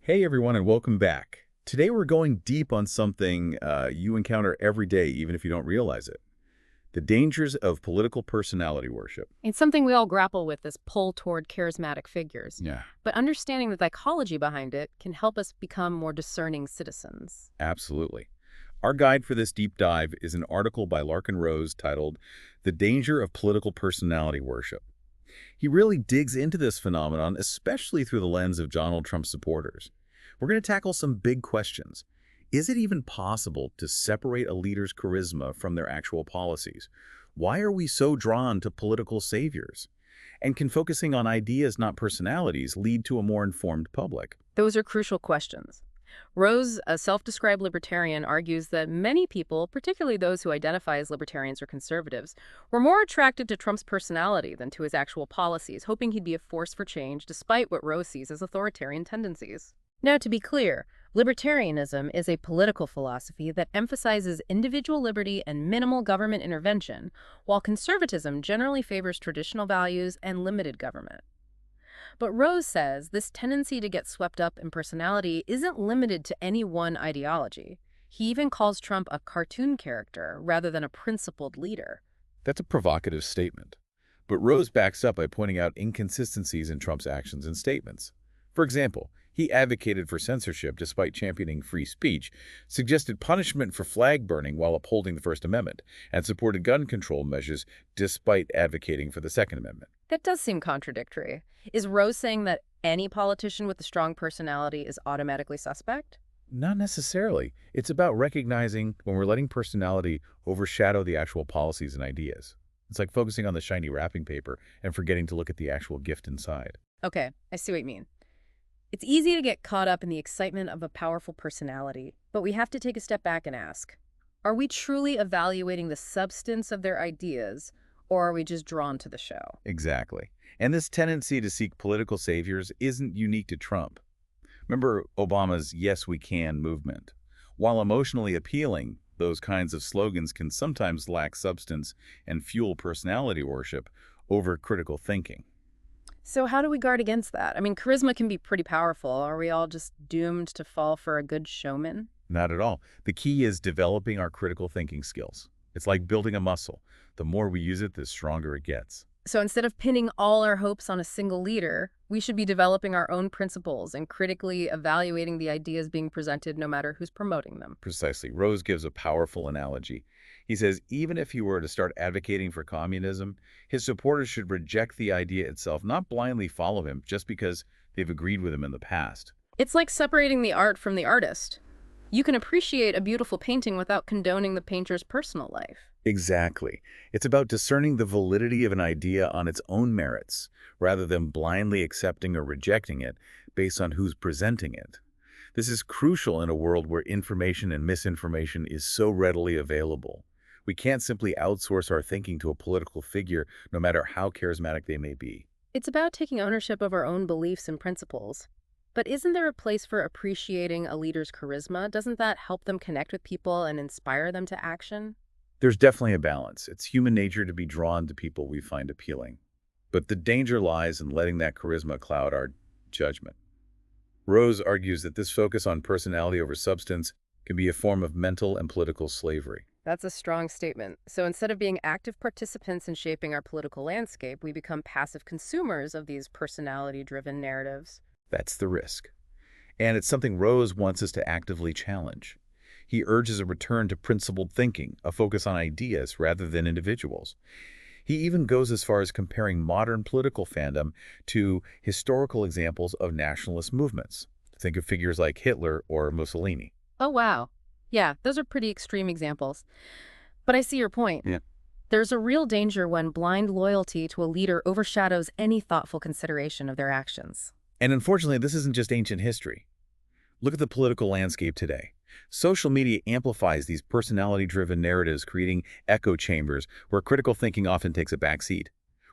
Hey everyone, and welcome back. Today we're going deep on something you encounter every day, even if you don't realize it. The dangers of political personality worship. It's something we all grapple with, this pull toward charismatic figures. Yeah, But understanding the psychology behind it can help us become more discerning citizens. absolutely. Our guide for this deep dive is an article by Larkin Rose titled The Danger of Political Personality Worship. He really digs into this phenomenon, especially through the lens of Donald Trump's supporters. We're going to tackle some big questions. Is it even possible to separate a leader's charisma from their actual policies? Why are we so drawn to political saviors? And can focusing on ideas, not personalities, lead to a more informed public? Those are crucial questions. Rose, a self-described libertarian, argues that many people, particularly those who identify as libertarians or conservatives, were more attracted to Trump's personality than to his actual policies, hoping he'd be a force for change despite what Rose sees as authoritarian tendencies. Now, to be clear, libertarianism is a political philosophy that emphasizes individual liberty and minimal government intervention, while conservatism generally favors traditional values and limited government. But Rose says this tendency to get swept up in personality isn't limited to any one ideology. He even calls Trump a cartoon character rather than a principled leader. That's a provocative statement. But Rose backs up by pointing out inconsistencies in Trump's actions and statements. For example, he advocated for censorship despite championing free speech, suggested punishment for flag burning while upholding the First Amendment, and supported gun control measures despite advocating for the Second Amendment. That does seem contradictory. Is Rose saying that any politician with a strong personality is automatically suspect? Not necessarily. It's about recognizing when we're letting personality overshadow the actual policies and ideas. It's like focusing on the shiny wrapping paper and forgetting to look at the actual gift inside. Okay, I see what you mean. It's easy to get caught up in the excitement of a powerful personality, but we have to take a step back and ask, are we truly evaluating the substance of their ideas, or are we just drawn to the show? Exactly. And this tendency to seek political saviors isn't unique to Trump. Remember Obama's Yes We Can movement. While emotionally appealing, those kinds of slogans can sometimes lack substance and fuel personality worship over critical thinking. So how do we guard against that? I mean, charisma can be pretty powerful. Are we all just doomed to fall for a good showman? Not at all. The key is developing our critical thinking skills. It's like building a muscle. The more we use it, the stronger it gets. So instead of pinning all our hopes on a single leader, we should be developing our own principles and critically evaluating the ideas being presented no matter who's promoting them. Precisely. Rose gives a powerful analogy. He says even if he were to start advocating for communism, his supporters should reject the idea itself, not blindly follow him just because they've agreed with him in the past. It's like separating the art from the artist. You can appreciate a beautiful painting without condoning the painter's personal life. Exactly. It's about discerning the validity of an idea on its own merits, rather than blindly accepting or rejecting it based on who's presenting it. This is crucial in a world where information and misinformation is so readily available. We can't simply outsource our thinking to a political figure, no matter how charismatic they may be. It's about taking ownership of our own beliefs and principles. But isn't there a place for appreciating a leader's charisma? Doesn't that help them connect with people and inspire them to action? There's definitely a balance. It's human nature to be drawn to people we find appealing. But the danger lies in letting that charisma cloud our judgment. Rose argues that this focus on personality over substance can be a form of mental and political slavery. That's a strong statement. So instead of being active participants in shaping our political landscape, we become passive consumers of these personality-driven narratives. That's the risk. And it's something Rose wants us to actively challenge. He urges a return to principled thinking, a focus on ideas rather than individuals. He even goes as far as comparing modern political fandom to historical examples of nationalist movements. Think of figures like Hitler or Mussolini. Oh, wow. Yeah, those are pretty extreme examples. But I see your point. Yeah. There's a real danger when blind loyalty to a leader overshadows any thoughtful consideration of their actions. And unfortunately, this isn't just ancient history. Look at the political landscape today. Social media amplifies these personality-driven narratives, creating echo chambers where critical thinking often takes a backseat.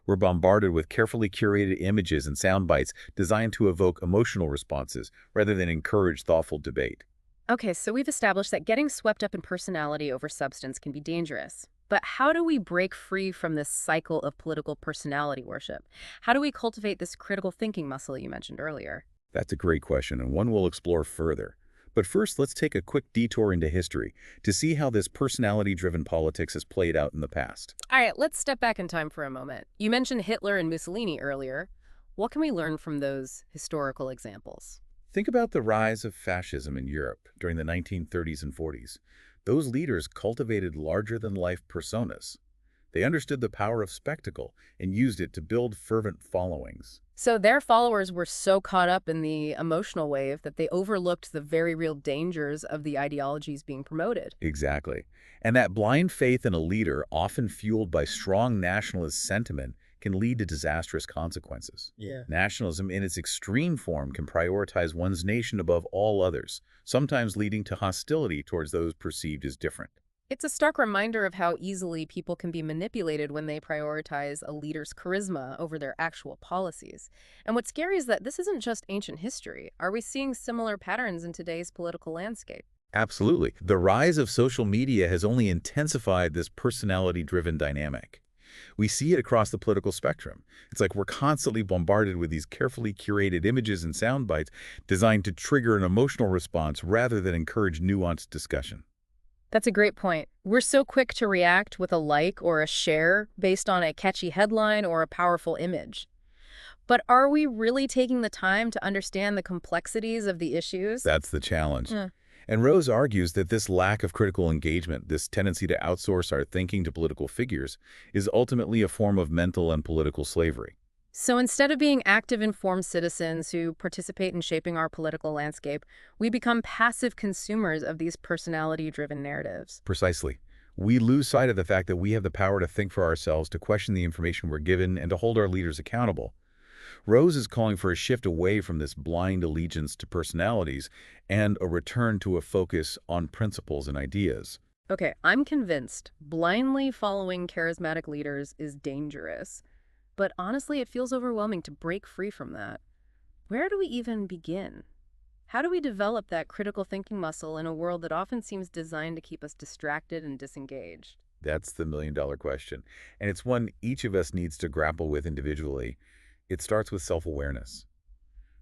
We're bombarded with carefully curated images and sound bites designed to evoke emotional responses rather than encourage thoughtful debate. Okay, so we've established that getting swept up in personality over substance can be dangerous. But how do we break free from this cycle of political personality worship? How do we cultivate this critical thinking muscle you mentioned earlier? That's a great question, and one we'll explore further. But first, let's take a quick detour into history to see how this personality-driven politics has played out in the past. All right, let's step back in time for a moment. You mentioned Hitler and Mussolini earlier. What can we learn from those historical examples? Think about the rise of fascism in Europe during the 1930s and 40s. Those leaders cultivated larger-than-life personas. They understood the power of spectacle and used it to build fervent followings. So their followers were so caught up in the emotional wave that they overlooked the very real dangers of the ideologies being promoted. Exactly. And that blind faith in a leader, often fueled by strong nationalist sentiment, can lead to disastrous consequences. Yeah. Nationalism in its extreme form can prioritize one's nation above all others, sometimes leading to hostility towards those perceived as different. It's a stark reminder of how easily people can be manipulated when they prioritize a leader's charisma over their actual policies. And what's scary is that this isn't just ancient history. Are we seeing similar patterns in today's political landscape? Absolutely. The rise of social media has only intensified this personality-driven dynamic. We see it across the political spectrum. It's like we're constantly bombarded with these carefully curated images and sound bites designed to trigger an emotional response rather than encourage nuanced discussion. That's a great point. We're so quick to react with a like or a share based on a catchy headline or a powerful image. But are we really taking the time to understand the complexities of the issues? That's the challenge. Yeah. And Rose argues that this lack of critical engagement, this tendency to outsource our thinking to political figures, is ultimately a form of mental and political slavery. So instead of being active, informed citizens who participate in shaping our political landscape, we become passive consumers of these personality-driven narratives. Precisely. We lose sight of the fact that we have the power to think for ourselves, to question the information we're given, and to hold our leaders accountable. Rose is calling for a shift away from this blind allegiance to personalities and a return to a focus on principles and ideas. Okay, I'm convinced blindly following charismatic leaders is dangerous. But honestly, it feels overwhelming to break free from that. Where do we even begin? How do we develop that critical thinking muscle in a world that often seems designed to keep us distracted and disengaged? That's the million-dollar question, and it's one each of us needs to grapple with individually. It starts with self-awareness,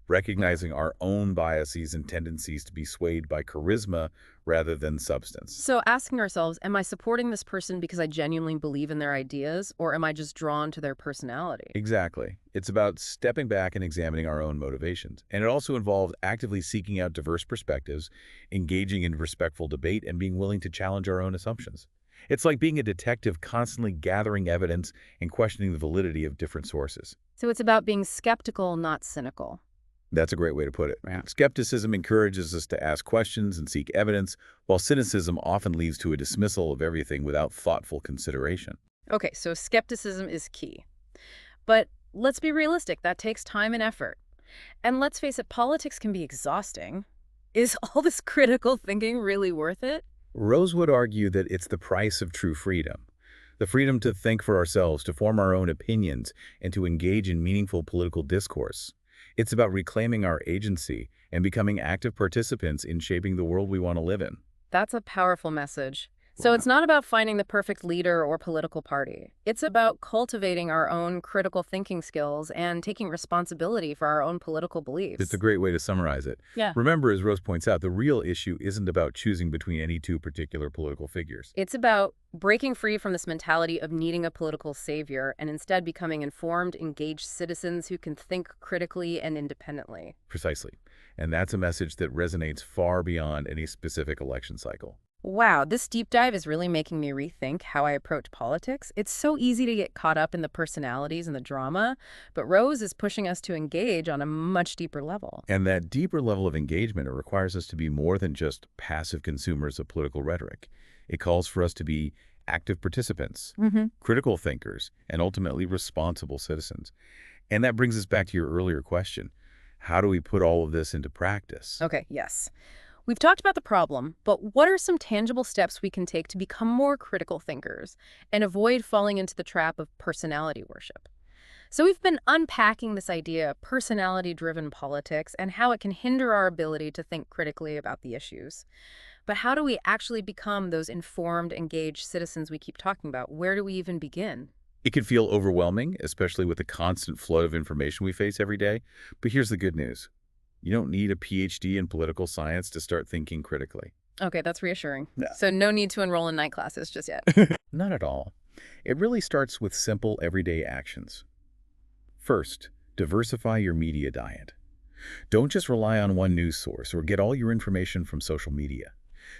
recognizing our own biases and tendencies to be swayed by charisma rather than substance. So asking ourselves, am I supporting this person because I genuinely believe in their ideas, or am I just drawn to their personality? Exactly. It's about stepping back and examining our own motivations. And it also involves actively seeking out diverse perspectives, engaging in respectful debate, and being willing to challenge our own assumptions. It's like being a detective constantly gathering evidence and questioning the validity of different sources. So it's about being skeptical, not cynical. That's a great way to put it. Yeah. Skepticism encourages us to ask questions and seek evidence, while cynicism often leads to a dismissal of everything without thoughtful consideration. Okay, so skepticism is key. But let's be realistic, that takes time and effort. And let's face it, politics can be exhausting. Is all this critical thinking really worth it? Rose would argue that it's the price of true freedom. The freedom to think for ourselves, to form our own opinions, and to engage in meaningful political discourse. It's about reclaiming our agency and becoming active participants in shaping the world we want to live in. That's a powerful message. So it's not about finding the perfect leader or political party. It's about cultivating our own critical thinking skills and taking responsibility for our own political beliefs. It's a great way to summarize it. Yeah. Remember, as Rose points out, the real issue isn't about choosing between any two particular political figures. It's about breaking free from this mentality of needing a political savior and instead becoming informed, engaged citizens who can think critically and independently. Precisely. And that's a message that resonates far beyond any specific election cycle. Wow, this deep dive is really making me rethink how I approach politics. It's so easy to get caught up in the personalities and the drama, but Rose is pushing us to engage on a much deeper level. And that deeper level of engagement requires us to be more than just passive consumers of political rhetoric. It calls for us to be active participants, critical thinkers, and ultimately responsible citizens. And that brings us back to your earlier question. How do we put all of this into practice? Okay, yes. We've talked about the problem, but what are some tangible steps we can take to become more critical thinkers and avoid falling into the trap of personality worship? So we've been unpacking this idea of personality-driven politics and how it can hinder our ability to think critically about the issues. But how do we actually become those informed, engaged citizens we keep talking about? Where do we even begin? It can feel overwhelming, especially with the constant flood of information we face every day. But here's the good news. You don't need a PhD in political science to start thinking critically. Okay, that's reassuring. No. So no need to enroll in night classes just yet. Not at all. It really starts with simple everyday actions. First, diversify your media diet. Don't just rely on one news source or get all your information from social media.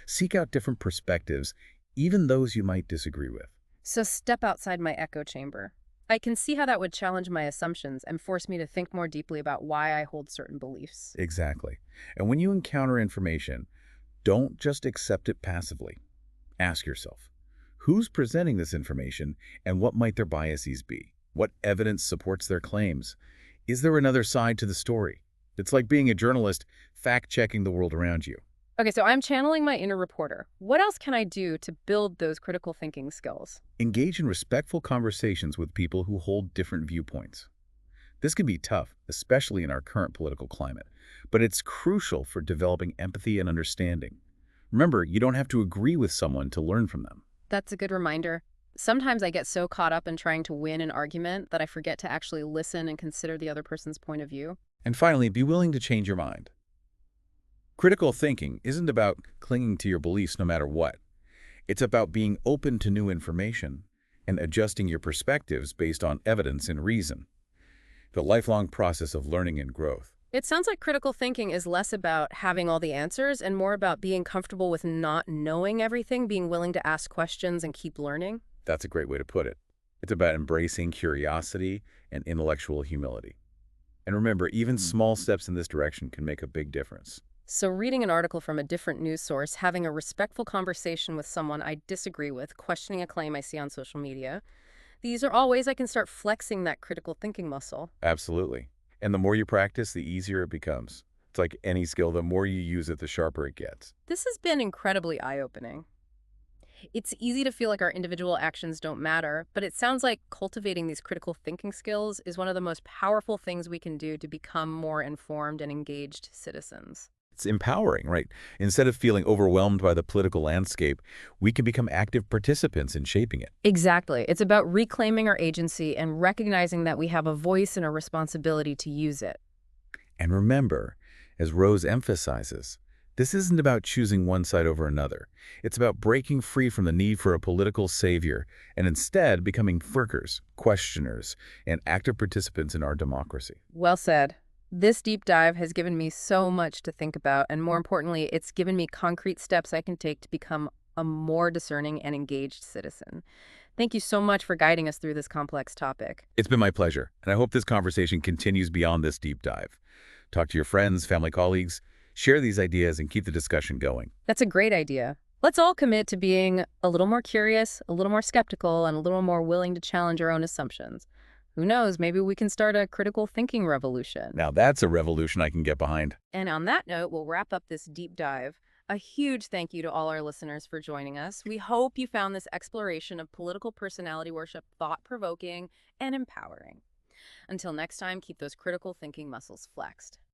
Seek out different perspectives, even those you might disagree with. So step outside my echo chamber. I can see how that would challenge my assumptions and force me to think more deeply about why I hold certain beliefs. Exactly. And when you encounter information, don't just accept it passively. Ask yourself, who's presenting this information and what might their biases be? What evidence supports their claims? Is there another side to the story? It's like being a journalist fact-checking the world around you. Okay, so I'm channeling my inner reporter. What else can I do to build those critical thinking skills? Engage in respectful conversations with people who hold different viewpoints. This can be tough, especially in our current political climate, but it's crucial for developing empathy and understanding. Remember, you don't have to agree with someone to learn from them. That's a good reminder. Sometimes I get so caught up in trying to win an argument that I forget to actually listen and consider the other person's point of view. And finally, be willing to change your mind. Critical thinking isn't about clinging to your beliefs no matter what. It's about being open to new information and adjusting your perspectives based on evidence and reason. The lifelong process of learning and growth. It sounds like critical thinking is less about having all the answers and more about being comfortable with not knowing everything, being willing to ask questions and keep learning. That's a great way to put it. It's about embracing curiosity and intellectual humility. And remember, even small steps in this direction can make a big difference. So reading an article from a different news source, having a respectful conversation with someone I disagree with, questioning a claim I see on social media, these are all ways I can start flexing that critical thinking muscle. Absolutely. And the more you practice, the easier it becomes. It's like any skill, the more you use it, the sharper it gets. This has been incredibly eye-opening. It's easy to feel like our individual actions don't matter, but it sounds like cultivating these critical thinking skills is one of the most powerful things we can do to become more informed and engaged citizens. It's empowering, right? Instead of feeling overwhelmed by the political landscape, we can become active participants in shaping it. Exactly. It's about reclaiming our agency and recognizing that we have a voice and a responsibility to use it. And remember, as Rose emphasizes, this isn't about choosing one side over another. It's about breaking free from the need for a political savior and instead becoming workers, questioners, and active participants in our democracy. Well said. This deep dive has given me so much to think about, and more importantly, it's given me concrete steps I can take to become a more discerning and engaged citizen. Thank you so much for guiding us through this complex topic. It's been my pleasure, and I hope this conversation continues beyond this deep dive. Talk to your friends, family, colleagues, share these ideas, and keep the discussion going. That's a great idea. Let's all commit to being a little more curious, a little more skeptical, and a little more willing to challenge our own assumptions. Who knows, maybe we can start a critical thinking revolution. Now that's a revolution I can get behind. And on that note, we'll wrap up this deep dive. A huge thank you to all our listeners for joining us. We hope you found this exploration of political personality worship thought-provoking and empowering. Until next time, keep those critical thinking muscles flexed.